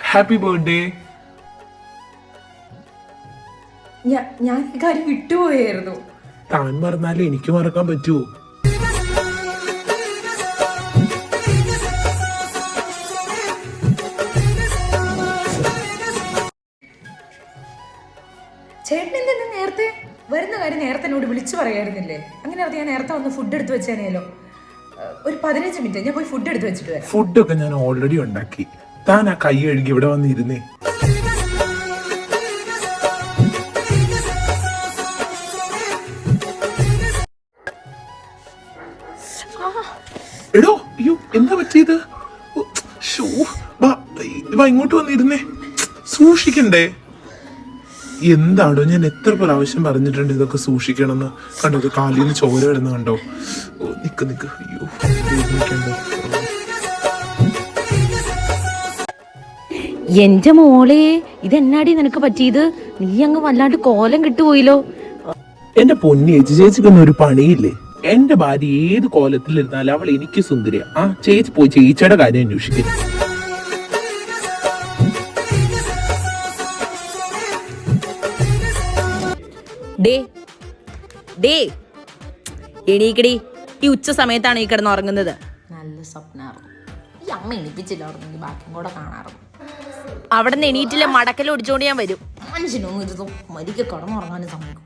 Happy birthday. ഞാൻ ഈ കാര്യം വിട്ടുപോയായിരുന്നു. താൻ മറന്നാലേ എനിക്ക് മറക്കാൻ പറ്റുമോ? ചേട്ടൻ എന്തെന്ന് നേരത്തെ വരുന്ന കാര്യം നേരത്തെ എന്നോട് വിളിച്ചു പറയായിരുന്നില്ലേ? അങ്ങനെ ഞാൻ നേരത്തെ വന്ന് ഫുഡ് എടുത്ത് വെച്ചേനേലോ. ഒരു 15 മിനിറ്റ് ഞാൻ പോയി ഫുഡ് എടുത്ത് വെച്ചിട്ട് വരാം. ഫുഡൊക്കെ ഞാൻ ഓൾറെഡി ഉണ്ടാക്കി. താൻ ആ കൈ കഴുകി ഇവിടെ വന്നിരുന്നേ. എടോ, അയ്യോ, എന്താ പറ്റിയത്? ഇങ്ങോട്ട് വന്നിരുന്നേ. സൂക്ഷിക്കണ്ടേ? എന്താടോ, ഞാൻ എത്ര പ്രാവശ്യം പറഞ്ഞിട്ടുണ്ട് ഇതൊക്കെ സൂക്ഷിക്കണമെന്ന്. കണ്ടോ, ഇത് കാലിൽ നിന്ന് ചോര വരുന്ന കണ്ടോ? നിക്ക് നിക്ക്. അയ്യോ, എന്റെ മോളെ, ഇതെന്നാടി നിനക്ക് പറ്റിയത്? നീ അങ്ങ് വല്ലാണ്ട് കോലം കിട്ടുപോയില്ലോ. എന്റെ പൊന്നി ചേച്ചിക്കൊന്നും ഒരു പണിയില്ലേ? എന്റെ ഭാര്യ ഏത് കോലത്തിലിരുന്നാലും അവൾ എനിക്ക് സുന്ദരിയാ. ആ ചേച്ചി പോയി ചേച്ചിയുടെ കാര്യം അന്വേഷിക്കും. എണീക്കടി, ഈ ഉച്ച സമയത്താണ് ഈ കിടന്ന് ഉറങ്ങുന്നത്. നല്ല സ്വപ്നായിരുന്നു. ഈ അമ്മ എണീപ്പിച്ചില്ലായിരുന്നെങ്കിൽ ബാക്കിയും കൂടെ കാണാറുണ്ട്. അവിടെ നിന്ന് എണീറ്റില്ല മടക്കൽ ഒടിച്ചോണ്ട് ഞാൻ വരും. മനുഷ്യനൊന്നും ഇത് മരിക്ക് കിടന്നുറങ്ങാനും സമയം